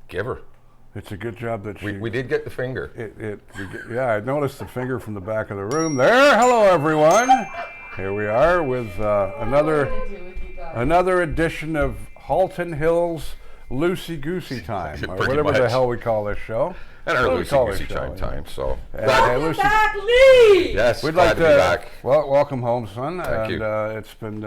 give her. It's a good job that We did get the finger. Yeah, I noticed the finger from the back of the room there. Hello, everyone. Here we are with another edition of Halton Hills Loosey Goosey Time, or whatever the hell we call this show. And our Loosey Goosey time. So welcome back, Lee. Yes, we'd glad like to be back. Well, welcome home, son. Thank you. It's been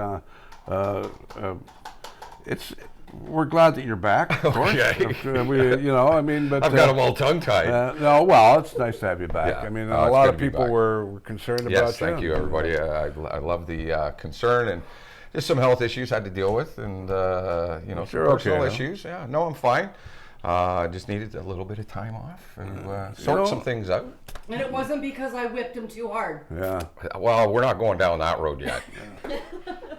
we're glad that you're back. Of course. Okay. But I've got them all tongue-tied. No, well, it's nice to have you back. Yeah. I mean, a lot of people were concerned about you. Yes, thank you, everybody. I love the concern, and just some health issues I had to deal with, and some personal issues. Yeah, no, I'm fine. Just needed a little bit of time off and sort some things out. And it wasn't because I whipped him too hard. Yeah. Well, we're not going down that road yet.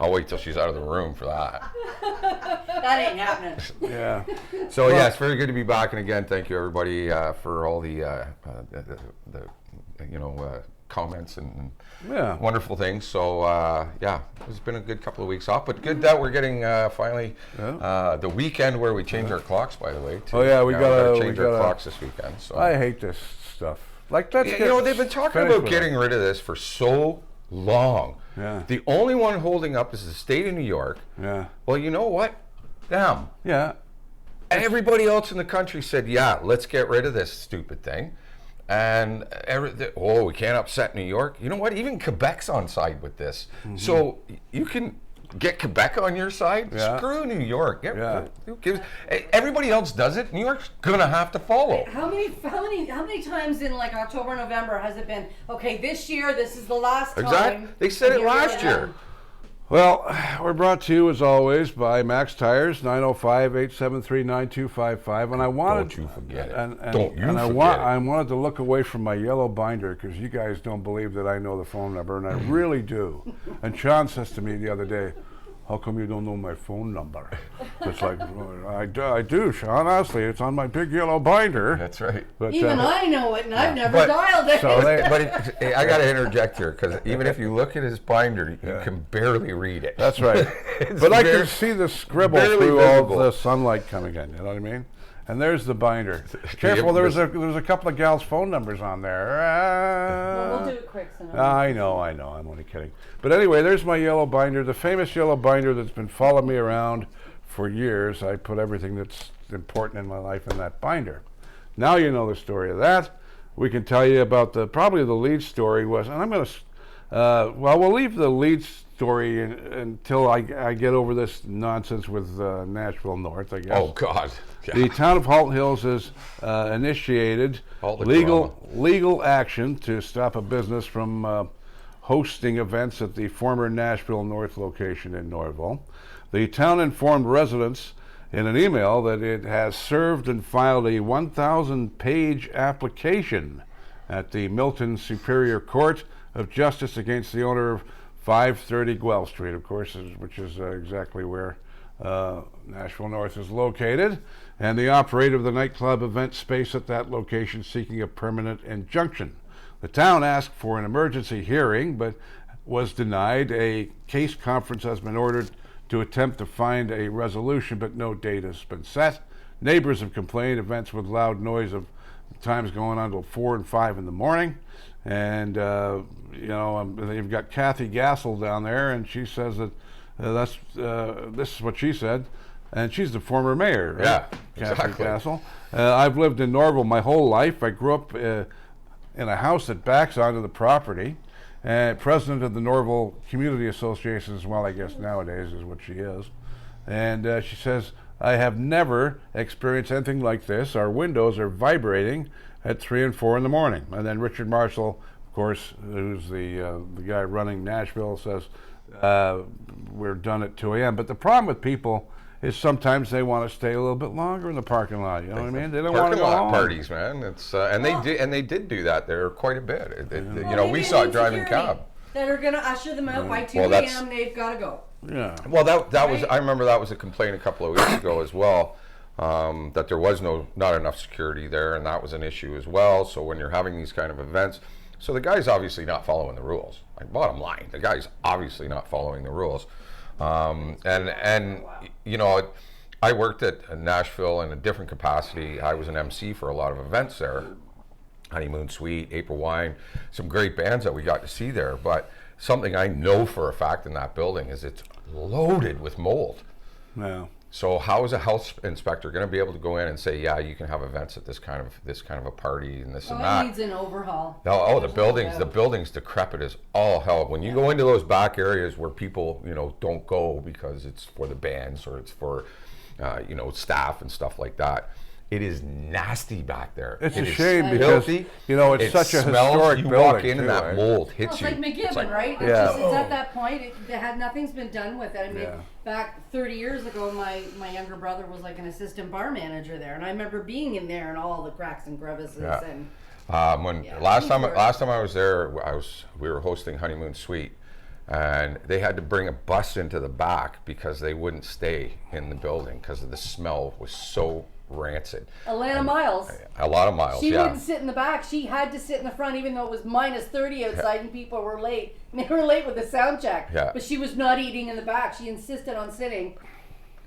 I'll wait till she's out of the room for that. That ain't happening. Yeah. So it's very good to be back, and again, thank you everybody for all the comments and wonderful things. So it's been a good couple of weeks off, but good that we're getting finally the weekend where we change our clocks. By the way, too. Oh yeah, we gotta change our clocks this weekend. So I hate this stuff. Like they've been talking about getting rid of this for so long. Yeah. The only one holding up is the state of New York. Yeah. Well, you know what? Them. Yeah. Everybody else in the country said, "Yeah, let's get rid of this stupid thing." And we can't upset New York. You know what? Even Quebec's on side with this. Mm-hmm. So you can get Quebec on your side. Yeah. Screw New York. Yeah. Who gives? Everybody else does it. New York's gonna have to follow. How many times in like October, November has it been? Okay, this year this is the last time. Exactly. They said it last year. Well, we're brought to you, as always, by Max Tires, 905-873-9255. And I wanted... Don't you forget it. I wanted to look away from my yellow binder, because you guys don't believe that I know the phone number, and I really do. And Sean says to me the other day, "How come you don't know my phone number?" It's like, I do, Sean. Honestly, it's on my big yellow binder. That's right. But, even I know it, and I've never dialed it. I got to interject here, because even if you look at his binder, you can barely read it. That's right. But I can see the scribble through all the sunlight coming in. You know what I mean? And there's the binder. Careful, there's a couple of gals' phone numbers on there. Well, we'll do it quick. So I know. I'm only kidding. But anyway, there's my yellow binder, the famous yellow binder that's been following me around for years. I put everything that's important in my life in that binder. Now you know the story of that. We can tell you about probably the lead story was, and I'm going to, we'll leave the lead story until I get over this nonsense with Nashville North, I guess. Oh, God. Yeah. The town of Halton Hills has initiated legal action to stop a business from hosting events at the former Nashville North location in Norville. The town informed residents in an email that it has served and filed a 1,000-page application at the Milton Superior Court of Justice against the owner of 530 Guelph Street, of course, which is exactly where Nashville North is located, and the operator of the nightclub event space at that location seeking a permanent injunction. The town asked for an emergency hearing, but was denied. A case conference has been ordered to attempt to find a resolution, but no date has been set. Neighbors have complained events with loud noise of times going on till 4 and 5 in the morning. And, you've got Kathy Gassel down there, and she says that this is what she said. And she's the former mayor, right? Yeah, Kathy exactly. Gassel. I've lived in Norville my whole life. I grew up in a house that backs onto the property. President of the Norville Community Association as well, I guess nowadays is what she is. And she says, "I have never experienced anything like this. Our windows are vibrating at 3 and 4 in the morning." And then Richard Marshall, of course, who's the guy running Nashville, says, "We're done at 2 a.m. But the problem with people is sometimes they want to stay a little bit longer in the parking lot. You know what I mean? They don't want to go home. Parties, man. It's they did do that there quite a bit. We saw it driving cab. That are going to usher them out by 2 a.m. They've got to go. Yeah. Well, that was. I remember that was a complaint a couple of weeks ago as well. That there was not enough security there, and that was an issue as well. So when you're having these kind of events, so the guy's obviously not following the rules. Like, bottom line, the guy's obviously not following the rules. I worked at Nashville in a different capacity. I was an MC for a lot of events there. Honeymoon Suite, April Wine, some great bands that we got to see there. But something I know for a fact in that building is it's loaded with mold. Yeah. So how is a health inspector going to be able to go in and say, yeah, you can have events at this kind of a party and this and that? It needs an overhaul. No, the building's decrepit as all hell. When you go into those back areas where people, don't go because it's for the bands or it's for, staff and stuff like that, it is nasty back there. It's a shame because it's such a historic building. You walk in and that mold hits you. It's like McGibbon, right? Yeah. It's at that point. Nothing's been done with it. I mean, back 30 years ago, my younger brother was like an assistant bar manager there, and I remember being in there and all the cracks and crevices and. Last time I was there, we were hosting Honeymoon Suite, and they had to bring a bus into the back because they wouldn't stay in the building because the smell was so rancid. A lot of miles. She wouldn't sit in the back. She had to sit in the front, even though it was minus 30 outside and people were late. And they were late with the sound check. Yeah. But she was not eating in the back. She insisted on sitting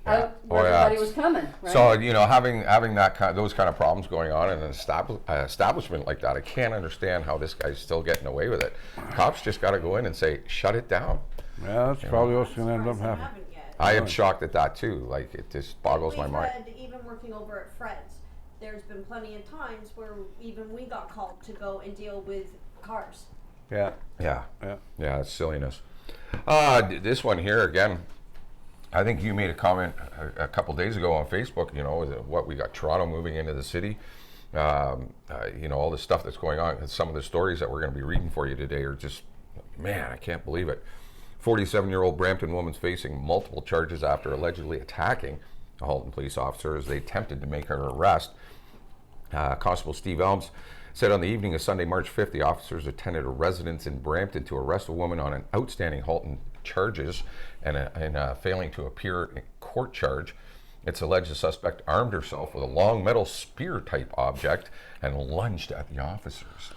out where everybody was coming. Right? So having those kind of problems going on in an establishment like that, I can't understand how this guy's still getting away with it. Cops just got to go in and say, shut it down. Yeah, that's probably what's going to end up happening. I am shocked at that too. Like, it just boggles my mind. Even working over at Fred's, there's been plenty of times where even we got called to go and deal with cars. Yeah. It's silliness. This one here again. I think you made a comment a couple days ago on Facebook. We got Toronto moving into the city. All the stuff that's going on. Some of the stories that we're going to be reading for you today are just, man, I can't believe it. 47-year-old Brampton woman's facing multiple charges after allegedly attacking a Halton police officer as they attempted to make her arrest. Constable Steve Elms said on the evening of Sunday, March 5th, the officers attended a residence in Brampton to arrest a woman on an outstanding Halton charges and failing to appear in court charge. It's alleged the suspect armed herself with a long metal spear-type object and lunged at the officers.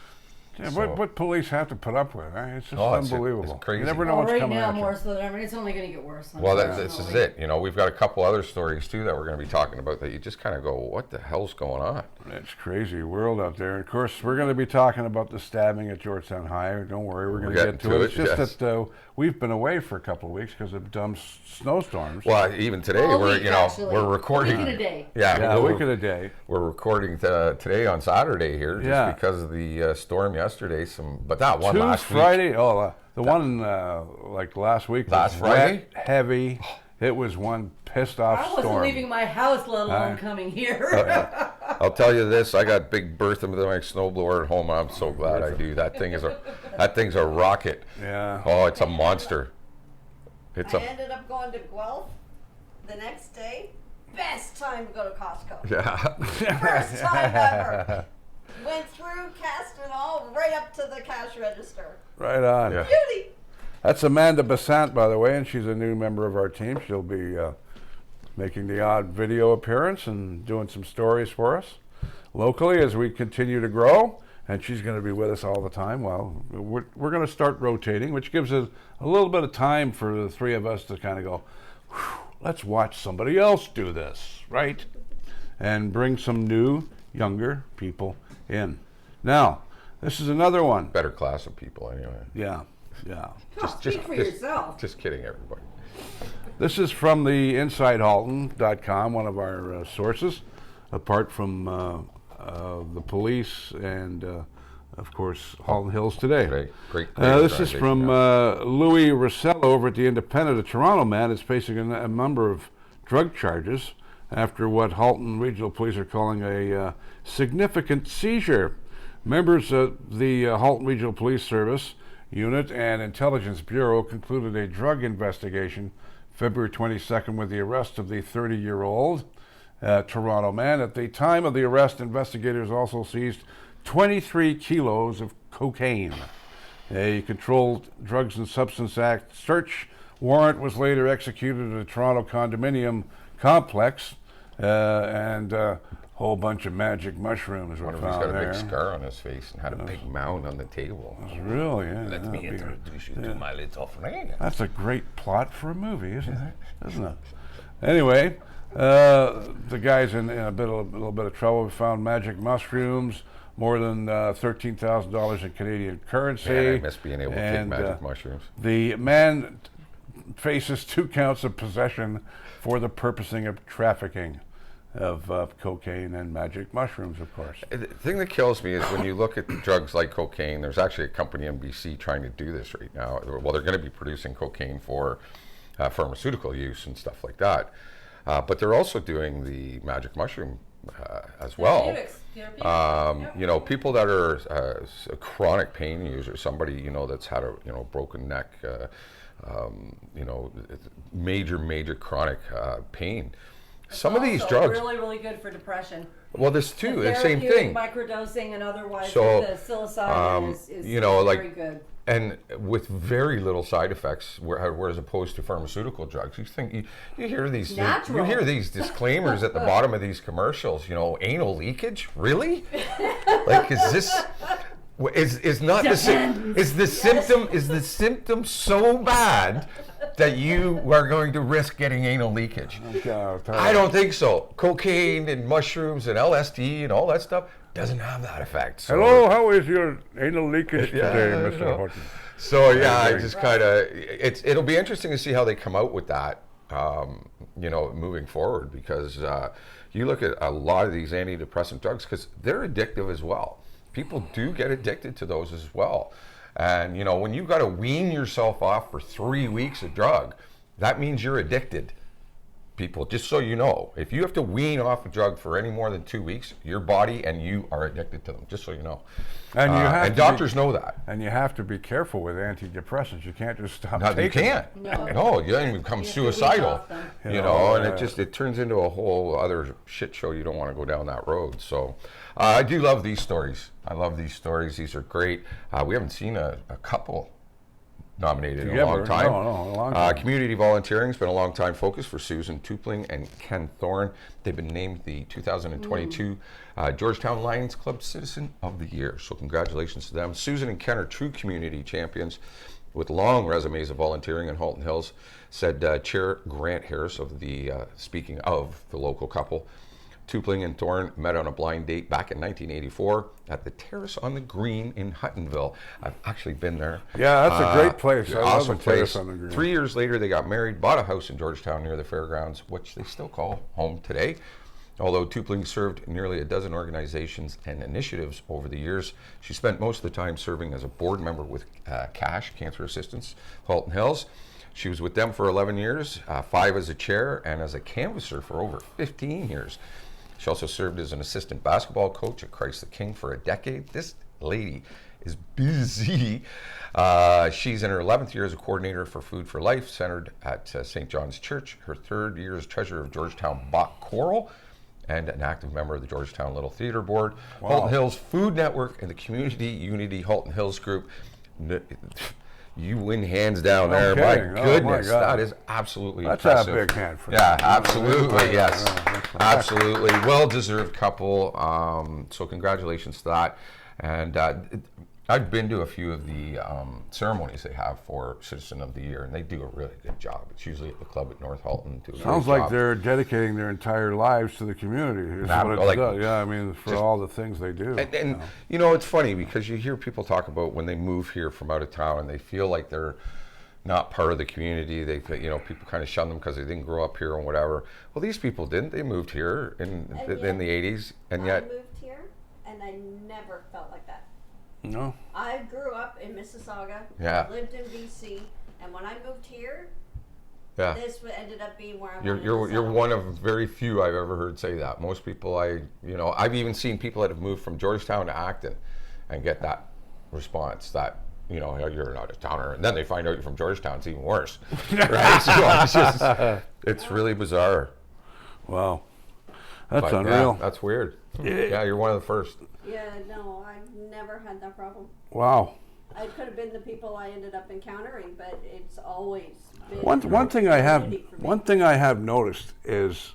Yeah, what police have to put up with? Right? It's just unbelievable. It's crazy. You never know what's coming right now, at you. more so than ever, it's only going to get worse. Well, this is it. We've got a couple other stories too that we're going to be talking about that you just kind of go, what the hell's going on? It's crazy world out there. And of course, we're going to be talking about the stabbing at Georgetown High. Don't worry, we're going to get to it. It's just that we've been away for a couple of weeks because of dumb snowstorms. Well, even today we're recording. A week and a day. A week and a day. We're recording today on Saturday here just because of the storm yesterday. But that one last Friday. Oh, the one like last week. Last Friday, wet, heavy. It was one pissed off storm. I wasn't leaving my house, let alone coming here. I'll tell you this: I got Big Bertha with my snowblower at home. I'm so glad I do. That thing's a rocket. Yeah. Oh, it's a monster. I ended up going to Guelph the next day. Best time to go to Costco. Yeah. First time ever. Went through, cast it all, right up to the cash register. Right on. Yeah. Beauty. That's Amanda Besant, by the way, and she's a new member of our team. She'll be making the odd video appearance and doing some stories for us locally as we continue to grow. And she's going to be with us all the time. Well, we're going to start rotating, which gives us a little bit of time for the three of us to kind of go, let's watch somebody else do this, right? And bring some new, younger people in. Now, this is another one. Better class of people, anyway. Yeah. Speak for yourself. Just kidding, everybody. This is from the InsideHalton.com, one of our sources, apart from the police and, of course, Halton Hills Today. Great this is from Louis Rossello over at the Independent. A Toronto man is facing a number of drug charges after what Halton Regional Police are calling a significant seizure. Members of the Halton Regional Police Service Unit and Intelligence Bureau concluded a drug investigation February 22nd with the arrest of the 30-year-old Toronto man. At the time of the arrest, investigators also seized 23 kilos of cocaine. A Controlled Drugs and Substance Act search warrant was later executed at a Toronto condominium complex, and a whole bunch of magic mushrooms were found there. He's got a big scar on his face and had a big mound on the table. Really? Yeah. Let me introduce you to my little friend. That's a great plot for a movie, isn't it? Anyway, the guy's in a little bit of trouble. We found magic mushrooms, more than $13,000 in Canadian currency. Man, I miss being able to take magic mushrooms. The man faces 2 counts of possession for the purposing of trafficking of cocaine and magic mushrooms, of course. The thing that kills me is when you look at drugs like cocaine, there's actually a company in BC trying to do this right now. Well, they're going to be producing cocaine for pharmaceutical use and stuff like that. But they're also doing the magic mushroom as well. You know, people that are chronic pain users, somebody, that's had a, broken neck, major chronic pain. Some of these drugs really good for depression. Well, there's two, the same thing. Microdosing and otherwise, so, the psilocybin is very good. And with very little side effects, whereas opposed to pharmaceutical drugs, you hear these disclaimers at the bottom of these commercials. Anal leakage, really? Like, is this? Is not the symptom? Is the symptom so bad that you are going to risk getting anal leakage? I don't think so. Cocaine and mushrooms and LSD and all that stuff doesn't have that effect. So. Hello, how is your anal leakage today, Mr. Horton? So I just kind of it'll be interesting to see how they come out with that, moving forward, because you look at a lot of these antidepressant drugs because they're addictive as well. People do get addicted to those as well. And, when you've got to wean yourself off for 3 weeks of drug, that means you're addicted. People, just so you know, if you have to wean off a drug for any more than 2 weeks, your body and you are addicted to them, just so you know. And doctors know that. And you have to be careful with antidepressants. You can't just stop taking you can't. them. No, you then become suicidal. And it turns into a whole other shit show. You don't want to go down that road. So I do love these stories. I love these stories. These are great. We haven't seen a couple nominated in a long time. No, a long time. Community volunteering has been a long time focus for Susan Tupling and Ken Thorne. They've been named the 2022 Georgetown Lions Club Citizen of the Year. So congratulations to them. Susan and Ken are true community champions with long resumes of volunteering in Halton Hills, said Chair Grant Harris of the, speaking of the local couple. Tupling and Thorne met on a blind date back in 1984 at the Terrace on the Green in Huttonville. I've actually been there. Yeah, that's a great place. I awesome love the Terrace on the Green. 3 years later, they got married, bought a house in Georgetown near the fairgrounds, which they still call home today. Although Tupling served nearly a dozen organizations and initiatives over the years, she spent most of the time serving as a board member with CASH, Cancer Assistance, Halton Hills. She was with them for 11 years, 5 as a chair, and as a canvasser for over 15 years. She also served as an assistant basketball coach at Christ the King for a decade. This lady is busy. She's in her 11th year as a coordinator for Food for Life, centered at St. John's Church. Her 3rd year as treasurer of Georgetown Bach Choral, and an active member of the Georgetown Little Theater Board. Wow. Halton Hills Food Network and the Community Unity Halton Hills Group. You win hands down there. My goodness, that is absolutely impressive. That's a big hand for Yeah, absolutely, yes. Absolutely. Well-deserved couple. So congratulations to that. And I've been to a few of the ceremonies they have for Citizen of the Year, and they do a really good job. It's usually at the club at North Halton. Sounds like they're dedicating their entire lives to the community. Yeah, I mean, for all the things they do. And it's funny because you hear people talk about when they move here from out of town and they feel like they're not part of the community. They, people kind of shun them because they didn't grow up here or whatever. Well, these people didn't. They moved here in the 80s, and yet I moved here, and I never felt like that. No. I grew up in Mississauga. Yeah. Lived in BC, and when I moved here, yeah, this ended up being where I wanted to settle. You're one of very few I've ever heard say that. Most people, I've even seen people that have moved from Georgetown to Acton, and get that response that you're an out of towner, and then they find out you're from Georgetown. It's even worse, right? So it's really bizarre. Wow, that's unreal. Yeah, that's weird. Yeah, you're one of the first. Yeah, no, I've never had that problem. Wow. It could have been the people I ended up encountering, but it's always been one thing I have noticed is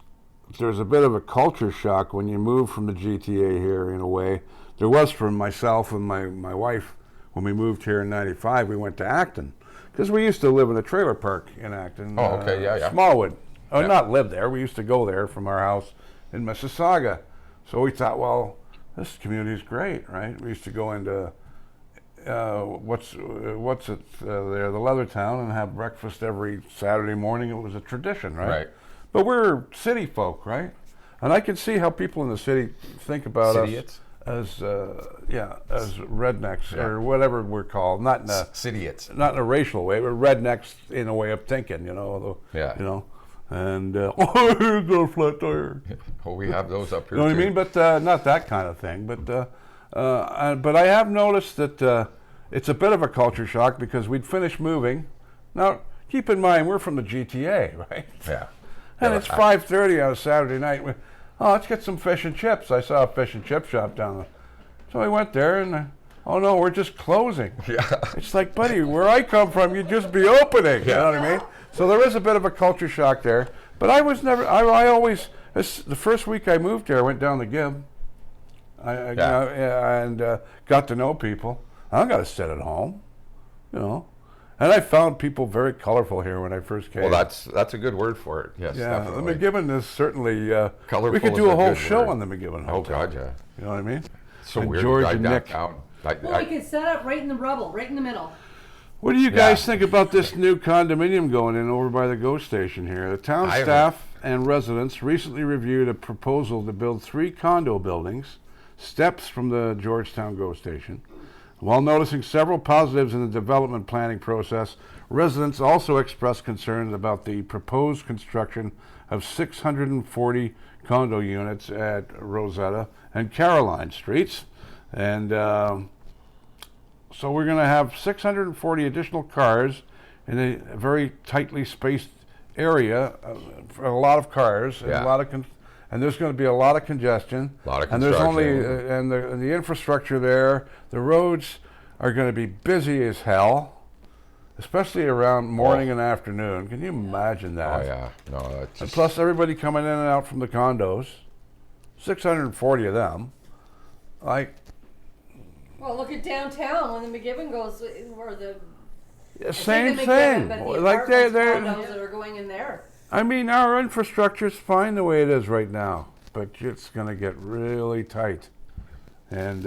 there's a bit of a culture shock when you move from the GTA here, in a way. There was for myself and my wife when we moved here in '95. We went to Acton because we used to live in a trailer park in Acton. Oh, okay, yeah. Smallwood. Oh, not live there. We used to go there from our house in Mississauga. So we thought, well, this community is great, right? We used to go into what's it there, the Leather Town, and have breakfast every Saturday morning. It was a tradition, right? Right. But we're city folk, right? And I can see how people in the city think about us as rednecks or whatever we're called. Not in a not in a racial way, but rednecks in a way of thinking, you know. You know. And here's a flat tire. Oh, we have those up here. You know what too. I mean? But not that kind of thing. But I have noticed that it's a bit of a culture shock because we'd finished moving. Now, keep in mind we're from the GTA, right? Yeah. And it's 5:30 on a Saturday night. Let's get some fish and chips. I saw a fish and chip shop down there. So I went there and, oh no, we're just closing. Yeah. It's like, buddy, where I come from, you'd just be opening. You know what I mean? So there is a bit of a culture shock there. But I was never, I always, the first week I moved here, I went down the Gib. You know, and got to know people. I don't got to sit at home, you know. And I found people very colorful here when I first came. Well, that's a good word for it. Yes, definitely. The McGibbon is certainly colorful. We could do a whole show on the McGibbon Hotel. Oh God, yeah. You know what I mean? It's so weird. George and Nick. Well, we could set up right in the rubble, right in the middle. What do you guys think about this new condominium going in over by the GO station here? The town staff and residents recently reviewed a proposal to build 3 condo buildings, steps from the Georgetown GO station. While noticing several positives in the development planning process, residents also expressed concerns about the proposed construction of 640 condo units at Rosetta and Caroline Streets. And so we're going to have 640 additional cars in a very tightly spaced area, for a lot of cars, and a lot of and there's going to be a lot of congestion. A lot of construction. And there's only and the infrastructure there. The roads are going to be busy as hell, especially around morning and afternoon. Can you imagine that? Oh yeah, no. It's and plus everybody coming in and out from the condos, 640 of them. Like. Well, look at downtown when the McGibbon goes, or the same thing. Like they're condos that are going in there. I mean, our infrastructure's fine the way it is right now, but it's going to get really tight. And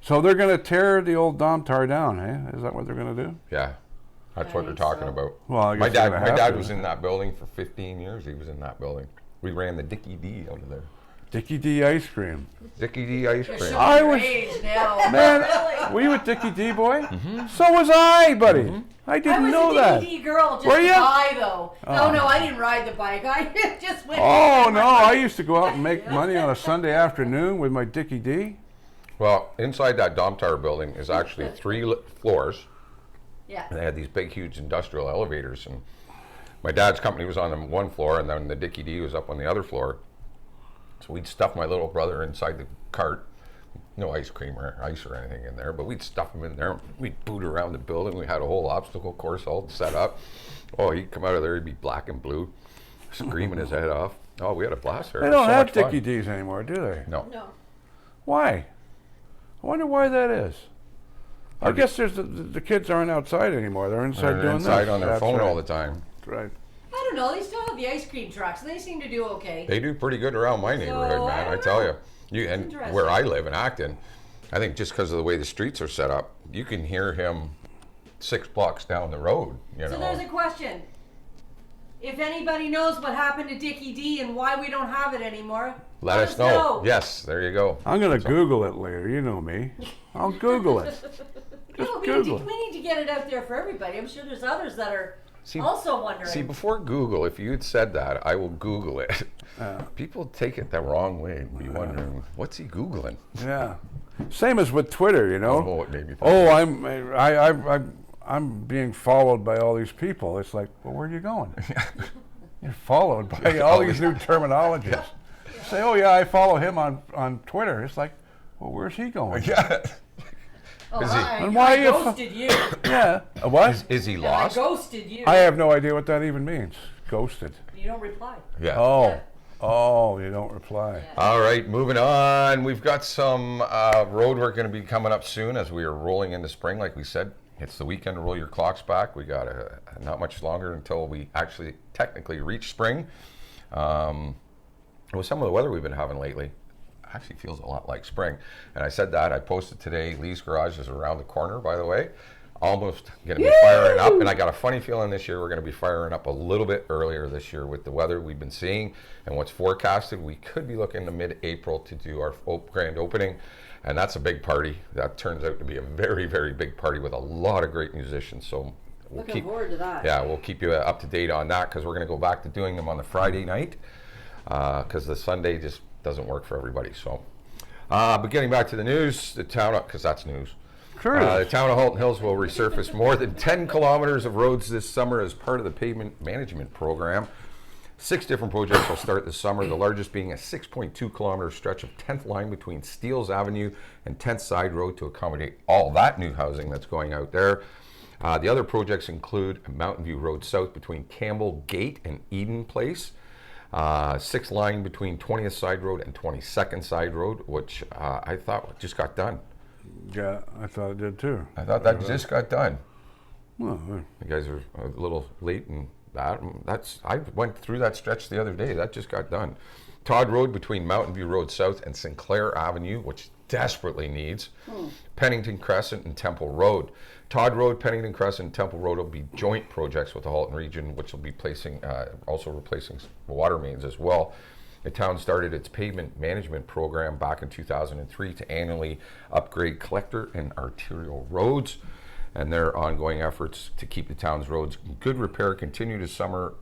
so they're going to tear the old Domtar down, eh? Is that what they're going to do? Yeah, that's what they're talking about. Well, I guess my dad was in that building for 15 years. He was in that building. We ran the Dickie D out of there. Dickie D ice cream. Dickie D ice cream. I was age now. Man, really? were you a Dickie D boy? Mm-hmm. So was I, buddy. I didn't know that. I was a Dickie D girl, just were you? to buy though. Oh. No, I didn't ride the bike. I just went. Oh no, I used to go out and make money on a Sunday afternoon with my Dickie D. Well, inside that Domtar building is actually 3 floors. Yeah. And they had these big, huge industrial elevators, and my dad's company was on the 1 floor, and then the Dickie D was up on the other floor. So we'd stuff my little brother inside the cart. No ice cream or ice or anything in there, but we'd stuff him in there. We'd boot around the building. We had a whole obstacle course all set up. Oh, he'd come out of there, he'd be black and blue, screaming his head off. Oh, we had a blast there. They don't have Dickie D's anymore, do they? No. Why? I wonder why that is. I guess there's the kids aren't outside anymore. They're inside doing this. Inside on their phone all the time. That's right. I don't know. They still have the ice cream trucks, and they seem to do okay. They do pretty good around my neighborhood, man. I tell you. And where I live in Acton, I think just because of the way the streets are set up, you can hear him 6 blocks down the road. You know. So there's a question. If anybody knows what happened to Dickie D and why we don't have it anymore, let us know. Yes, there you go. I'm going to Google it later. You know me. I'll Google it. No, we need to get it out there for everybody. I'm sure there's others that are also wondering. See, before Google, if you had said that, I will Google it. People take it the wrong way and be wondering, what's he Googling? Yeah. Same as with Twitter, you know. Oh, it made me think I'm being followed by all these people. It's like, well, where are you going? You're followed by all these new terminologies. Yeah. Say, oh yeah, I follow him on Twitter. It's like, well, where's he going? Yeah. I ghosted you. Yeah. What? Is he lost? I ghosted you. I have no idea what that even means. Ghosted. You don't reply. Yeah. Oh, you don't reply. Yeah. All right, moving on. We've got some road work going to be coming up soon as we are rolling into spring, like we said. it's the weekend to roll your clocks back. We got not much longer until we actually technically reach spring. With some of the weather we've been having lately, actually feels a lot like spring. And I said that, I posted today, Lee's Garage is around the corner, by the way. Almost going to be firing up, and I got a funny feeling this year we're going to be firing up a little bit earlier this year with the weather we've been seeing and what's forecasted. We could be looking to mid-April to do our grand opening, and that's a big party. That turns out to be a very, very big party with a lot of great musicians. So we'll Looking forward to that. Yeah, we'll keep you up to date on that, because we're going to go back to doing them on the Friday night, because the Sunday just doesn't work for everybody. So, but getting back to the news, the town, because that's news. The town of Halton Hills will resurface more than 10 kilometers of roads this summer as part of the pavement management program. 6 different projects will start this summer, the largest being a 6.2 kilometer stretch of 10th line between Steeles Avenue and 10th Side Road to accommodate all that new housing that's going out there. The other projects include Mountain View Road South between Campbell Gate and Eden Place. 6th line between 20th Side Road and 22nd Side Road, which I thought just got done. Yeah, I thought it did too. I thought that just got done. Well, you guys are a little late in that. I went through that stretch the other day. That just got done. Todd Road between Mountain View Road South and Sinclair Avenue, which desperately needs. Pennington Crescent and Temple Road. Todd Road, Pennington Crescent, and Temple Road will be joint projects with the Halton region, which will be also replacing water mains as well. The town started its pavement management program back in 2003 to annually upgrade collector and arterial roads, and their ongoing efforts to keep the town's roads in good repair continue this summer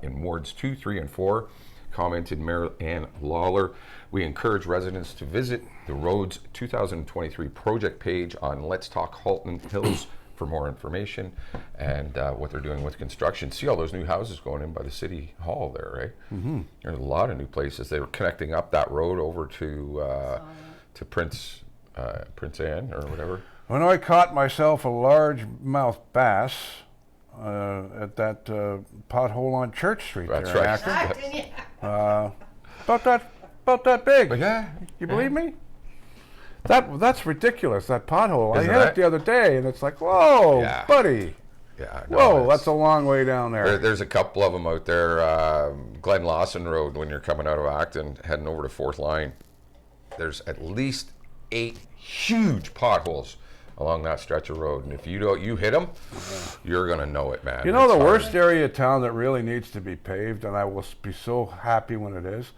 in wards 2, 3, and 4, commented Mayor Ann Lawler. We encourage residents to visit the roads 2023 project page on Let's Talk Halton Hills for more information and what they're doing with construction. See all those new houses going in by the city hall there, right? Mm-hmm. There's a lot of new places. They were connecting up that road over to Prince Anne or whatever. When I caught myself a largemouth bass at that pothole on Church Street. That's there, right. About that big. Yeah. You believe me? That's ridiculous, that pothole. Isn't I hit it? it the other day, and it's like, whoa, Yeah. buddy. Yeah. No, Whoa, that's a long way down there. There's a couple of them out there. Glen Lawson Road, when you're coming out of Acton, heading over to 4th Line. There's at least 8 huge potholes along that stretch of road, and if you hit them, you're gonna know it, man. You know, It's the hard. worst area of town that really needs to be paved, and I will be so happy when it is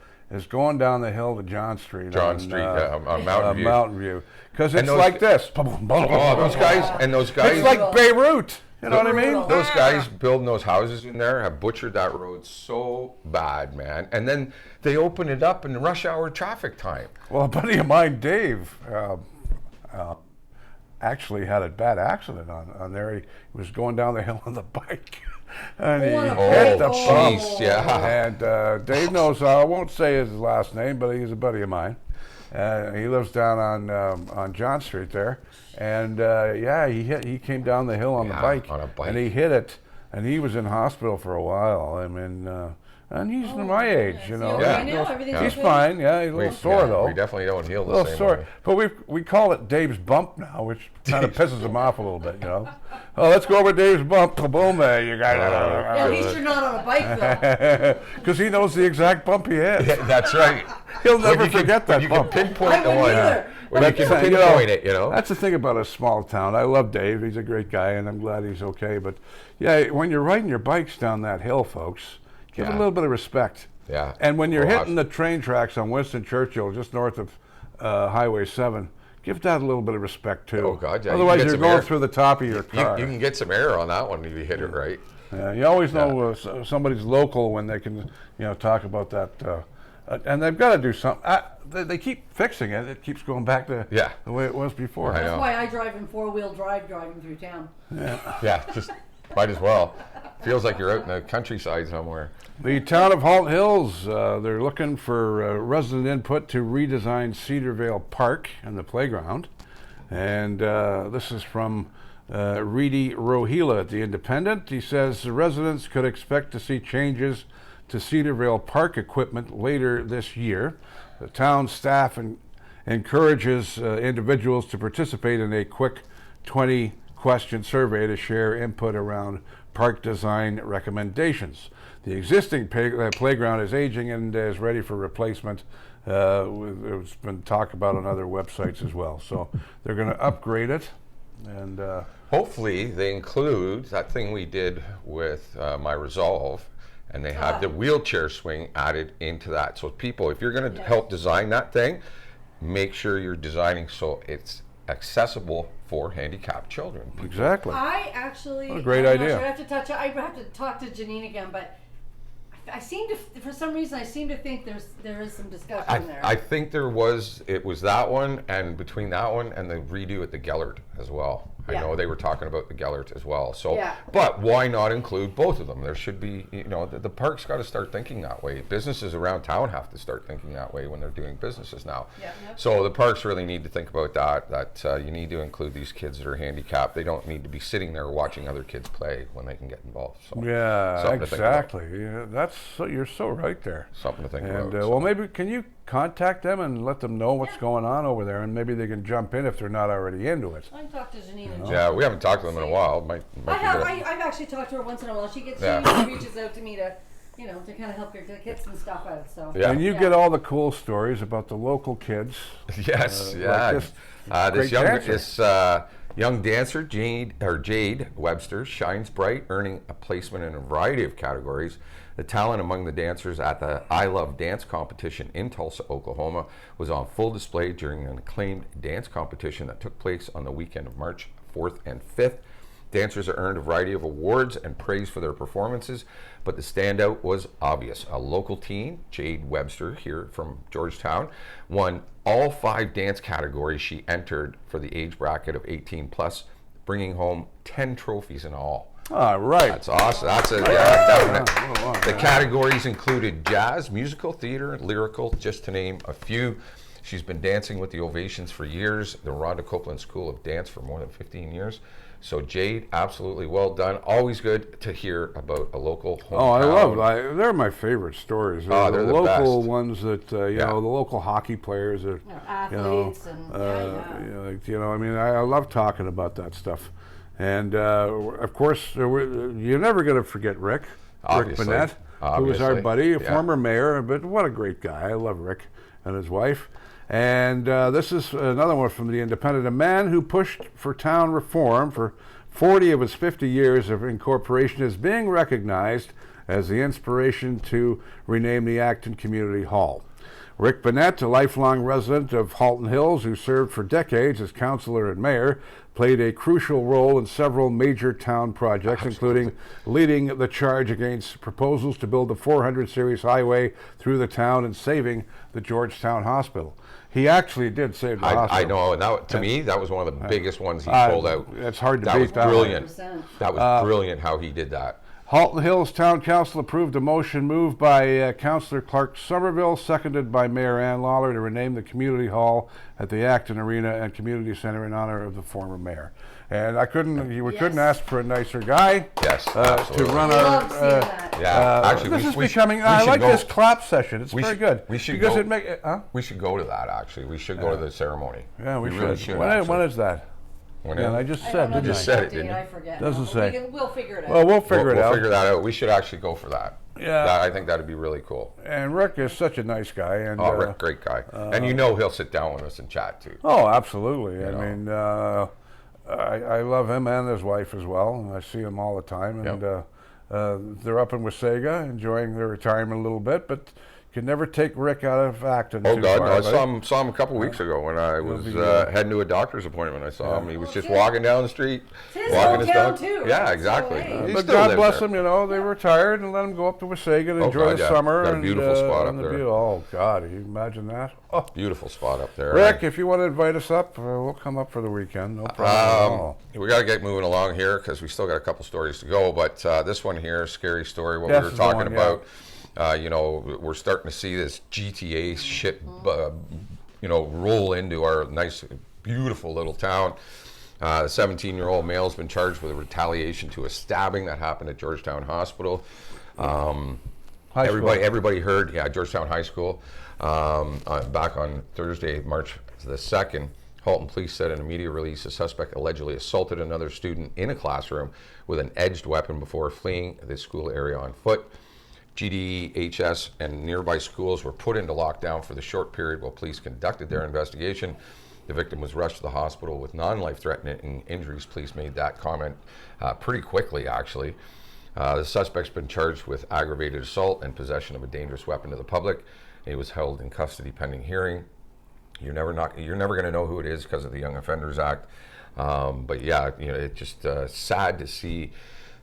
going down the hill to John Street. On Mountain View. Mountain View. Because it's those like this. Oh, those guys. It's like Beirut. You know what I mean? Those guys building those houses in there have butchered that road so bad, man. And then they open it up in rush hour traffic time. Well, a buddy of mine, Dave, actually had a bad accident on there. He was going down the hill on the bike. And he hit the bump. Yeah. And Dave knows, I won't say his last name, but he's a buddy of mine. He lives down on John Street there. And he came down the hill on a bike. And he hit it. And he was in hospital for a while. I mean, and he's my age, you know. Yeah. He's fine. Yeah, he's a little sore though. We definitely don't heal the A little same sore. way. But we call it Dave's bump now, which kind of pisses him off a little bit, you know. Oh, let's go over Dave's bump. Boom, you got it. At least you're not on a bike though. Because he knows the exact bump he had. Yeah, that's right. He'll never forget that you bump. can pinpoint I wouldn't either. When you can pinpoint it, you know. That's the thing about a small town. I love Dave. He's a great guy, and I'm glad he's okay. But yeah, when you're riding your bikes down that hill, folks, give it a little bit of respect. Yeah. And when you're hitting the train tracks on Winston Churchill, just north of Highway 7, give that a little bit of respect too. Oh God, yeah. Otherwise, you're going through the top of your car. You can get some air on that one if you hit it right. You always know somebody's local when they can, talk about that. And they've got to do something. They keep fixing it. It keeps going back to the way it was before. I know. That's why I drive in 4-wheel drive driving through town. Yeah, just might as well. Feels like you're out in the countryside somewhere. The town of Halton Hills, they're looking for resident input to redesign Cedarvale Park and the playground. And this is from Reedy Rohila at The Independent. He says the residents could expect to see changes to Cedarvale Park equipment later this year. The town staff encourages individuals to participate in a quick 20 question survey to share input around park design recommendations. The existing playground is aging and is ready for replacement. It's been talked about on other websites as well. So they're going to upgrade it. And hopefully they include that thing we did with My Resolve, and they have the wheelchair swing added into that. So people, if you're going to help design that thing, make sure you're designing so it's accessible for handicapped children. Exactly. I actually, what a great idea. Sure, I have to talk to Janine again, but I seem to, for some reason, I seem to think there is some discussion there. I think it was that one, and between that one and the redo at the Gellert as well. I know they were talking about the Gellert as well. So, but why not include both of them? There should be, the park's got to start thinking that way. Businesses around town have to start thinking that way when they're doing businesses now. So the parks really need to think about that you need to include these kids that are handicapped. They don't need to be sitting there watching other kids play when they can get involved. So, exactly. Yeah, you're so right there. Something to think about. Well, maybe can you contact them and let them know what's going on over there, and maybe they can jump in if they're not already into it. I can talk to Janine. Yeah, we haven't talked to them in a while. I've actually talked to her once in a while. She reaches out to me to kind of help her get some stuff out. So and you get all the cool stories about the local kids. Yes, this young dancer Jade Webster shines bright, earning a placement in a variety of categories. The talent among the dancers at the I Love Dance competition in Tulsa, Oklahoma was on full display during an acclaimed dance competition that took place on the weekend of March 4th and 5th. Dancers earned a variety of awards and praise for their performances, but the standout was obvious. A local teen, Jade Webster here from Georgetown, won all 5 dance categories she entered for the age bracket of 18 plus, bringing home 10 trophies in all. All right. That's awesome. That's definite. The categories included jazz, musical, theater, lyrical, just to name a few. She's been dancing with the Ovations for years, the Rhonda Copeland School of Dance for more than 15 years. So Jade, absolutely well done. Always good to hear about a local hometown. They're my favorite stories. They're the local best. Ones that the local hockey players are athletes I love talking about that stuff. And of course, you're never going to forget Rick Bennett, who was our buddy, a former mayor, but what a great guy. I love Rick and his wife. And this is another one from the Independent. A man who pushed for town reform for 40 of his 50 years of incorporation is being recognized as the inspiration to rename the Acton Community Hall. Rick Bennett, a lifelong resident of Halton Hills who served for decades as councillor and mayor, played a crucial role in several major town projects, including leading the charge against proposals to build the 400 series highway through the town and saving the Georgetown Hospital. He actually did save the hospital. I know, and to me, that was one of the biggest ones he pulled out. It's hard to beat that. That was brilliant. 100%. That was brilliant how he did that. Halton Hills Town Council approved a motion moved by Councillor Clark Somerville, seconded by Mayor Ann Lawler, to rename the community hall at the Acton Arena and Community Center in honor of the former mayor. And we couldn't ask for a nicer guy. Yes, to run our. Actually, this is becoming. I like this clap session. It's very good. We should because go. We should go to that. Actually, we should go to the ceremony. Yeah, we really should. When is that? I just said, didn't I? Said it, didn't you? I forget. Doesn't say. We'll figure it out. Well, we'll figure that out. We should actually go for that. Yeah. I think that'd be really cool. And Rick is such a nice guy. And Rick, great guy. And he'll sit down with us and chat too. Oh, absolutely. I love him and his wife as well, and I see them all the time. And they're up in Wasaga enjoying their retirement a little bit, but you can never take Rick out of Acton. Oh God, no! I saw him a couple weeks ago when I was heading to a doctor's appointment. I saw him. He was just walking down the street, walking his dog. Too, yeah, exactly. But God bless him. They retired and let him go up to Wasaga and enjoy the summer. Got a beautiful spot up there. Oh God, you imagine that? Oh. Beautiful spot up there. Rick, if you want to invite us up, we'll come up for the weekend. No problem at all. We got to get moving along here because we still got a couple stories to go. But this one here, scary story. What we were talking about. We're starting to see this GTA shit, roll into our nice, beautiful little town. The 17-year-old male's been charged with a retaliation to a stabbing that happened at Georgetown Hospital. Everybody heard, Georgetown High School, back on Thursday, March the 2nd. Halton police said in a media release a suspect allegedly assaulted another student in a classroom with an edged weapon before fleeing the school area on foot. GDHS and nearby schools were put into lockdown for the short period while police conducted their investigation. The victim was rushed to the hospital with non-life-threatening injuries. Police made that comment pretty quickly, actually. The suspect's been charged with aggravated assault and possession of a dangerous weapon to the public. He was held in custody pending hearing. You're never going to know who it is because of the Young Offenders Act. But yeah, it's just sad to see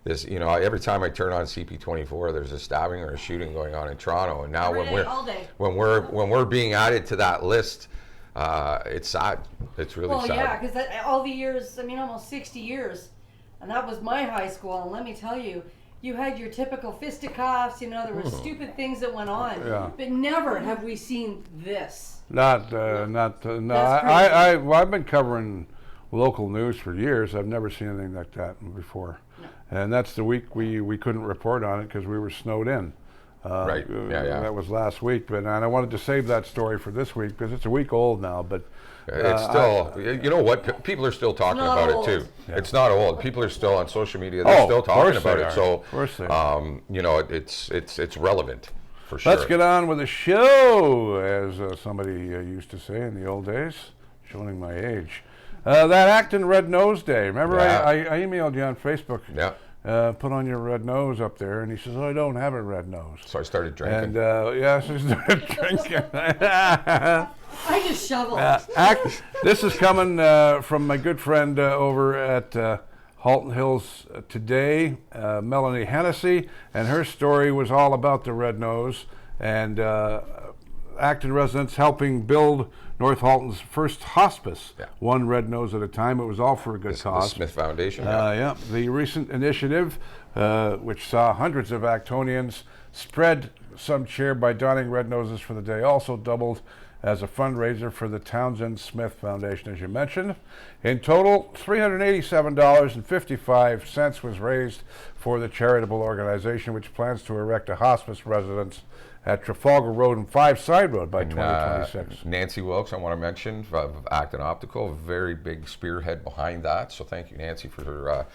this. Every time I turn on CP24, there's a stabbing or a shooting going on in Toronto, and now when we're being added to that list, it's sad. It's really sad. Well, yeah, because all the years, almost 60 years, and that was my high school. And let me tell you, you had your typical fisticuffs. There were stupid things that went on, but never have we seen this. I've been covering local news for years. I've never seen anything like that before. No. And that's the week we couldn't report on it because we were snowed in. Right. Yeah. That was last week, and I wanted to save that story for this week because it's a week old now. But it's still, you know what? People are still talking about it too. Yeah. It's not old. People are still on social media. They're still talking about it. So, of course they are. It's relevant. For sure. Let's get on with the show, as somebody used to say in the old days, showing my age. That Acton Red Nose Day. Remember, I emailed you on Facebook. Yeah. Put on your red nose up there, and he says, "Oh, I don't have a red nose." So I started drinking. And so I started drinking. I just shoveled. This is coming from my good friend over at Halton Hills today, Melanie Hennessy, and her story was all about the red nose and Acton residents helping build North Halton's first hospice, one red nose at a time. It was all for a good cause. The Smith Foundation. The recent initiative, which saw hundreds of Actonians spread some cheer by donning red noses for the day, also doubled as a fundraiser for the Townsend Smith Foundation, as you mentioned. In total, $387.55 was raised for the charitable organization, which plans to erect a hospice residence at Trafalgar Road and 5 Side Road by 2026. Nancy Wilkes, I want to mention, of Acton Optical, a very big spearhead behind that. So thank you, Nancy, for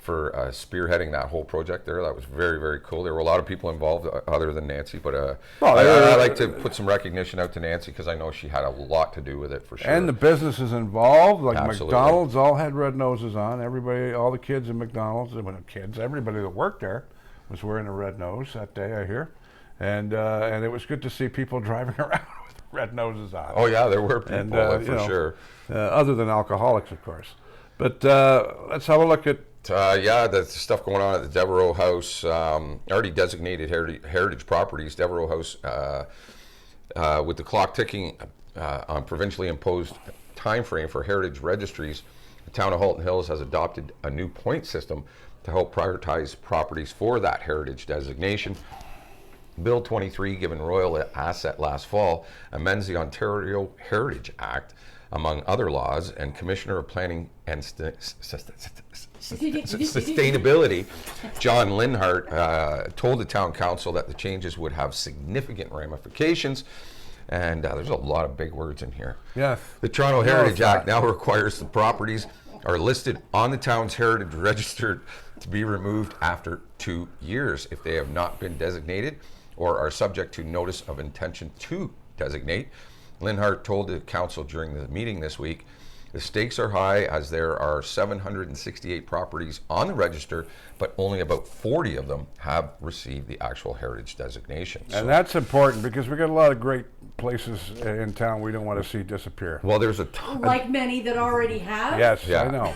spearheading that whole project there. That was very, very cool. There were a lot of people involved other than Nancy, but I like to put some recognition out to Nancy because I know she had a lot to do with it for sure. And the businesses involved, like Absolutely. McDonald's, all had red noses on. Everybody, all the kids in McDonald's, everybody that worked there was wearing a red nose that day, I hear. And it was good to see people driving around with red noses on. Oh yeah, there were people for sure. Other than alcoholics, of course. But let's have a look at the stuff going on at the Devereaux House, already designated heritage properties. Devereaux House, with the clock ticking on provincially imposed time frame for heritage registries, the town of Halton Hills has adopted a new point system to help prioritize properties for that heritage designation. Bill 23, given royal asset last fall, amends the Ontario Heritage Act, among other laws, and Commissioner of Planning and Sustainability, John Linhart, told the town council that the changes would have significant ramifications, and there's a lot of big words in here. Yes. The Toronto Heritage Act now requires the properties are listed on the town's heritage register to be removed after 2 years if they have not been designated or are subject to notice of intention to designate. Linhart told the council during the meeting this week, the stakes are high as there are 768 properties on the register, but only about 40 of them have received the actual heritage designation. And that's important because we got a lot of great places in town we don't want to see disappear. Well, there's a ton. Like many that already have? Yes, I know.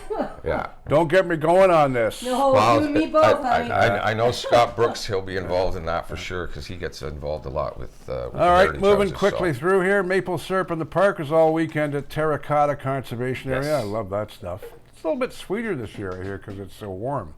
Don't get me going on this. No, you and me both, honey. I know Scott Brooks, he'll be involved in that for sure because he gets involved a lot with all right, moving quickly through here. Maple syrup in the park is all weekend at Terracotta Conservation Area. I love that stuff. It's a little bit sweeter this year, I hear, because it's so warm.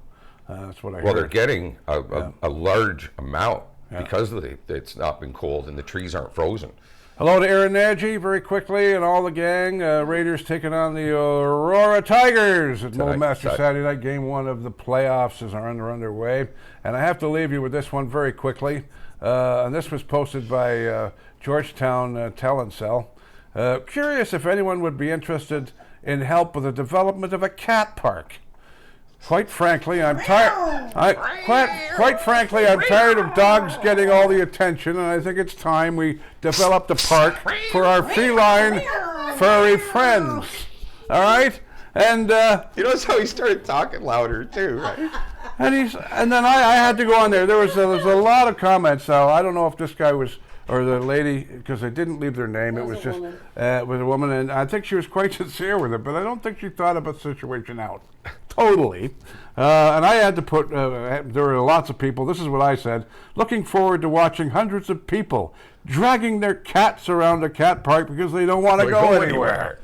That's what I hear. Well, they're getting a large amount because it's not been cold and the trees aren't frozen. Hello to Aaron Nagy, very quickly, and all the gang. Raiders taking on the Aurora Tigers at Moldmaster Saturday night. Game 1 of the playoffs is underway. And I have to leave you with this one very quickly. And this was posted by Georgetown Telencell. Curious if anyone would be interested in help with the development of a cat park. Quite frankly, I'm tired. Quite frankly, I'm tired of dogs getting all the attention, and I think it's time we developed a park for our feline furry friends. All right, and you notice how he started talking louder too, right? And then I had to go on there. There was a lot of comments. So I don't know if this guy was or the lady, because they didn't leave their name. It was just with a woman, and I think she was quite sincere with it. But I don't think she thought about the situation out totally. And I had to put. There were lots of people. This is what I said. Looking forward to watching hundreds of people dragging their cats around a cat park because they don't want to go anywhere.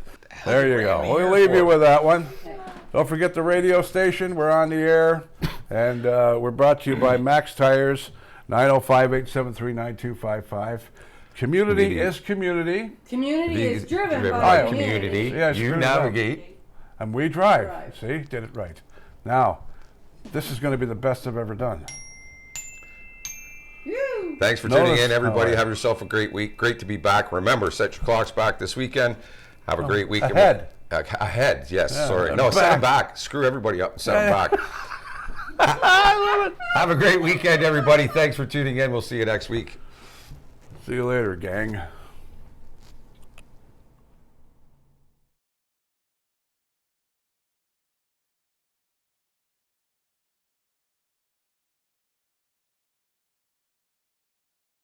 There you go. We'll leave you with that one. Don't forget the radio station. We're on the air, and we're brought to you by Max Tires. 905-873-9255. Community is community. Community is driven by community. Yes, you navigate. And we drive. See, did it right. Now, this is going to be the best I've ever done. Thanks for tuning in, everybody. Have yourself a great week. Great to be back. Remember, set your clocks back this weekend. Have a great week. Ahead. Ahead, yes. Yeah, sorry. No, set them back. Screw everybody up and set them back. I love it. Have a great weekend, everybody. Thanks for tuning in. We'll see you next week. See you later, gang.